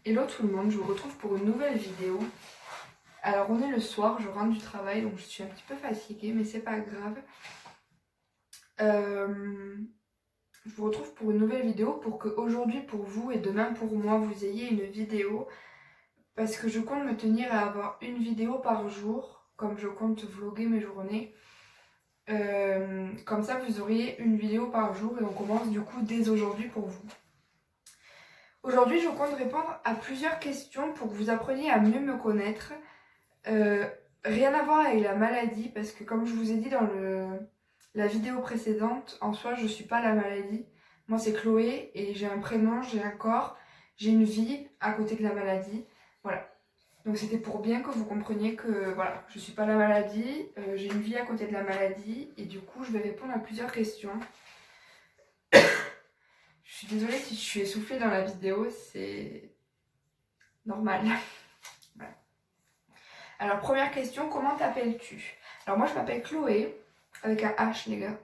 Hello tout le monde, je vous retrouve pour une nouvelle vidéo. Alors on est le soir, je rentre du travail donc je suis un petit peu fatiguée mais c'est pas grave. Je vous retrouve pour une nouvelle vidéo pour que aujourd'hui pour vous et demain pour moi vous ayez une vidéo. Parce que je compte me tenir à avoir une vidéo par jour, comme je compte vlogger mes journées. Comme ça vous auriez une vidéo par jour et on commence du coup dès aujourd'hui pour vous. Aujourd'hui, je compte répondre à plusieurs questions pour que vous appreniez à mieux me connaître. Rien à voir avec la maladie, parce que comme je vous ai dit dans la vidéo précédente, en soi, je ne suis pas la maladie. Moi, c'est Chloé et j'ai un prénom, j'ai un corps, j'ai une vie à côté de la maladie. Voilà. Donc c'était pour bien que vous compreniez que voilà, je ne suis pas la maladie, j'ai une vie à côté de la maladie et du coup, je vais répondre à plusieurs questions. Je suis désolée si je suis essoufflée dans la vidéo, c'est normal. Voilà. Alors, première question, comment t'appelles-tu? Alors, moi, je m'appelle Chloé, avec un H, les gars.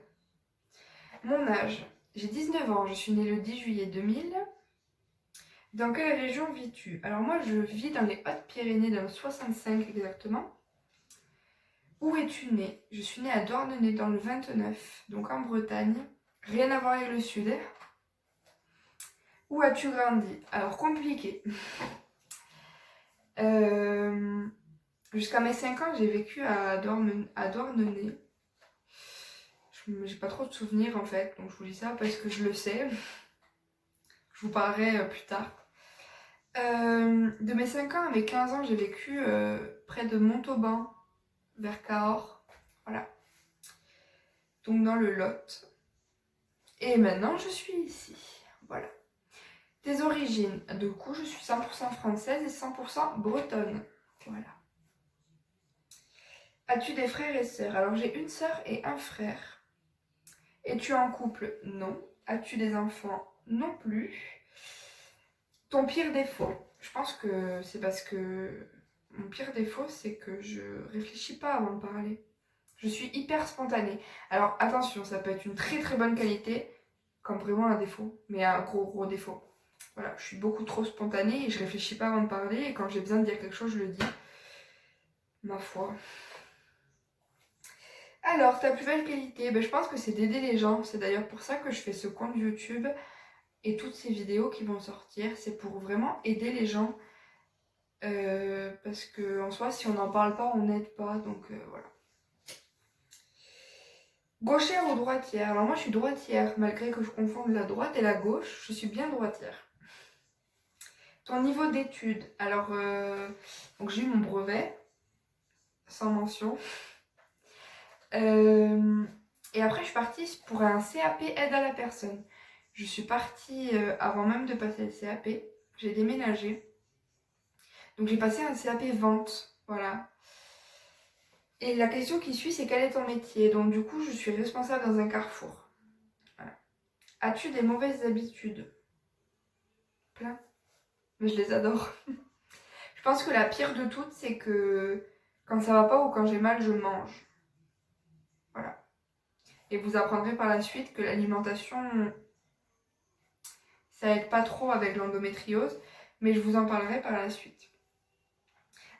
Mon âge, j'ai 19 ans, je suis née le 10 juillet 2000. Dans quelle région vis-tu? Alors, moi, je vis dans les Hautes-Pyrénées, dans le 65 exactement. Où es-tu née? Je suis née à Douarnenez, dans le 29, donc en Bretagne. Rien à voir avec le sud. Où as-tu grandi? Alors, compliqué. Jusqu'à mes 5 ans, j'ai vécu à Douarnenez. J'ai pas trop de souvenirs en fait, donc je vous dis ça parce que je le sais. Je vous parlerai plus tard. De mes 5 ans à mes 15 ans, j'ai vécu près de Montauban, vers Cahors. Voilà. Donc dans le Lot. Et maintenant, je suis ici. Voilà. Tes origines. Du coup, je suis 100% française et 100% bretonne. Voilà. As-tu des frères et sœurs? Alors j'ai une sœur et un frère. Es-tu en couple? Non. As-tu des enfants? Non plus. Ton pire défaut? Je pense que c'est parce que mon pire défaut, c'est que je réfléchis pas avant de parler. Je suis hyper spontanée. Alors attention, ça peut être une très très bonne qualité, comme vraiment un défaut, mais un gros défaut. Voilà, je suis beaucoup trop spontanée et je réfléchis pas avant de parler, et quand j'ai besoin de dire quelque chose, je le dis. Ma foi. Alors, ta plus belle qualité? Je pense que c'est d'aider les gens. C'est d'ailleurs pour ça que je fais ce compte YouTube et toutes ces vidéos qui vont sortir. C'est pour vraiment aider les gens. Parce que en soi, si on n'en parle pas, on n'aide pas. Donc voilà. Gauchère ou droitière? Alors moi, je suis droitière. Malgré que je confonde la droite et la gauche, je suis bien droitière. Ton niveau d'études? Alors, donc j'ai eu mon brevet, sans mention. Et après, je suis partie pour un CAP aide à la personne. Je suis partie avant même de passer le CAP. J'ai déménagé. Donc j'ai passé un CAP vente. Voilà. Et la question qui suit, c'est quel est ton métier? Donc du coup, je suis responsable dans un carrefour. Voilà. As-tu des mauvaises habitudes? Plein. Mais je les adore. Je pense que la pire de toutes, c'est que quand ça va pas ou quand j'ai mal, je mange. Voilà. Et vous apprendrez par la suite que l'alimentation, ça aide pas trop avec l'endométriose, mais je vous en parlerai par la suite.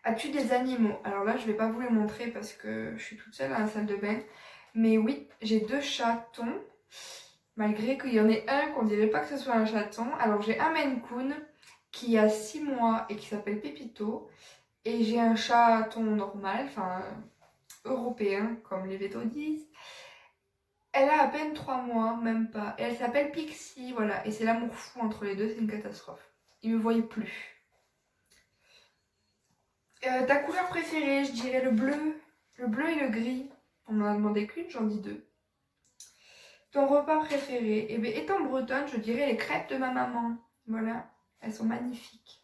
As-tu des animaux? Alors là, je vais pas vous les montrer parce que je suis toute seule à la salle de bain. Mais oui, j'ai 2 chatons. Malgré qu'il y en ait un qu'on dirait pas que ce soit un chaton. Alors j'ai un Maine Coon qui a 6 mois et qui s'appelle Pépito. Et j'ai un chaton normal, enfin européen, comme les vétos disent. Elle a à peine 3 mois, même pas. Et elle s'appelle Pixie, voilà. Et c'est l'amour fou entre les deux, c'est une catastrophe. Ils me voyaient plus. Ta couleur préférée, je dirais le bleu. Le bleu et le gris. On m'en a demandé qu'une, j'en dis 2. Ton repas préféré? Eh bien, étant bretonne, je dirais les crêpes de ma maman. Voilà, elles sont magnifiques.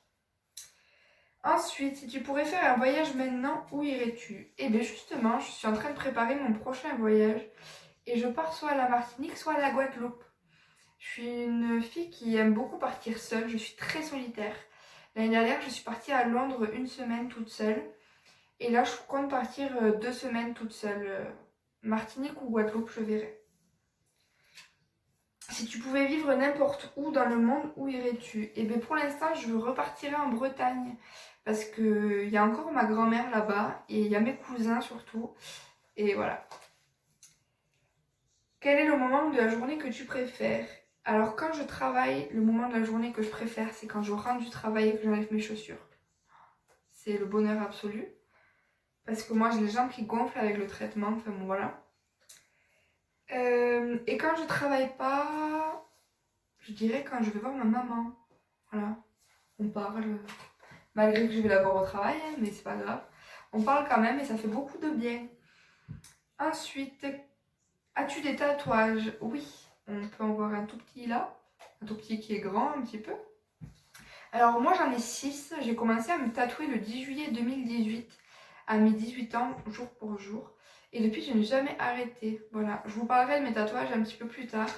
Ensuite, si tu pourrais faire un voyage maintenant, où irais-tu? Eh bien, justement, je suis en train de préparer mon prochain voyage. Et je pars soit à la Martinique, soit à la Guadeloupe. Je suis une fille qui aime beaucoup partir seule, je suis très solitaire. L'année dernière, je suis partie à Londres une semaine toute seule. Et là, je compte partir 2 semaines toute seule. Martinique ou Guadeloupe, je verrai. Si tu pouvais vivre n'importe où dans le monde, où irais-tu? Et bien pour l'instant, je repartirais en Bretagne. Parce qu'il y a encore ma grand-mère là-bas. Et il y a mes cousins surtout. Et voilà. Quel est le moment de la journée que tu préfères? Alors quand je travaille, le moment de la journée que je préfère, c'est quand je rentre du travail et que j'enlève mes chaussures. C'est le bonheur absolu. Parce que moi j'ai les jambes qui gonflent avec le traitement, enfin bon voilà. Et quand je travaille pas, je dirais quand je vais voir ma maman. Voilà. On parle, malgré que je vais la voir au travail, hein, mais c'est pas grave. On parle quand même et ça fait beaucoup de bien. Ensuite, as-tu des tatouages? Oui, on peut en voir un tout petit là. Un tout petit qui est grand un petit peu. Alors moi j'en ai 6. J'ai commencé à me tatouer le 10 juillet 2018 à mes 18 ans, jour pour jour. Et depuis je n'ai jamais arrêté. Voilà, je vous parlerai de mes tatouages un petit peu plus tard.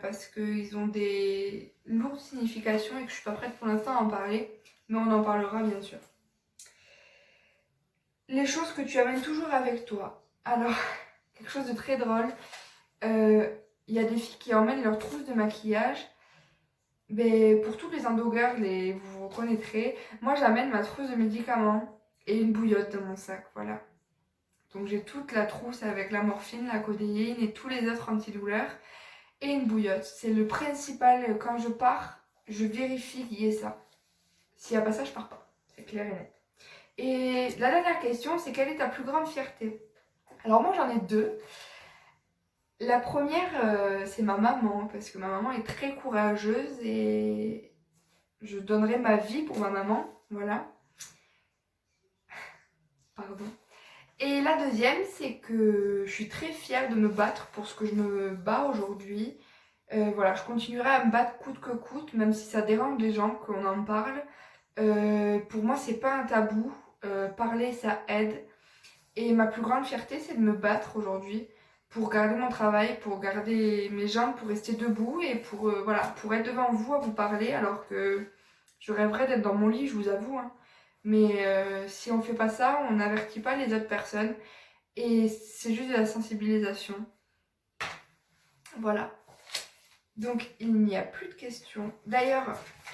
Parce qu'ils ont des lourdes significations et que je suis pas prête pour l'instant à en parler. Mais on en parlera bien sûr. Les choses que tu amènes toujours avec toi. Alors, quelque chose de très drôle. Il y a des filles qui emmènent leur trousse de maquillage. Mais pour tous les endo-girls, vous vous reconnaîtrez. Moi, j'amène ma trousse de médicaments et une bouillotte dans mon sac. Voilà. Donc, j'ai toute la trousse avec la morphine, la codéine et tous les autres antidouleurs. Et une bouillotte. C'est le principal. Quand je pars, je vérifie qu'il y ait ça. S'il n'y a pas ça, je pars pas. C'est clair et net. Et la dernière question, c'est quelle est ta plus grande fierté? Alors moi, j'en ai deux. La première, c'est ma maman, parce que ma maman est très courageuse et je donnerai ma vie pour ma maman. Voilà. Pardon. Et la deuxième, c'est que je suis très fière de me battre pour ce que je me bats aujourd'hui. Voilà, je continuerai à me battre coûte que coûte, même si ça dérange les gens qu'on en parle. Pour moi, c'est pas un tabou. Parler, ça aide. Et ma plus grande fierté, c'est de me battre aujourd'hui pour garder mon travail, pour garder mes jambes, pour rester debout et pour, voilà, pour être devant vous à vous parler, alors que je rêverais d'être dans mon lit, je vous avoue, hein. Mais si on fait pas ça, on n'avertit pas les autres personnes. Et c'est juste de la sensibilisation. Voilà. Donc il n'y a plus de questions. D'ailleurs,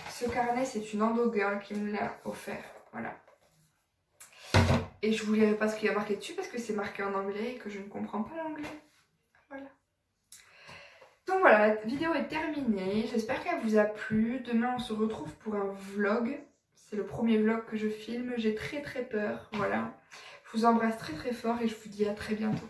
ce carnet, c'est une endo girl qui me l'a offert. Voilà. Et je vous lirai pas ce qu'il y a marqué dessus parce que c'est marqué en anglais et que je ne comprends pas l'anglais. Voilà. Donc voilà, la vidéo est terminée. J'espère qu'elle vous a plu. Demain, on se retrouve pour un vlog. C'est le premier vlog que je filme. J'ai très peur. Voilà. Je vous embrasse très fort et je vous dis à très bientôt.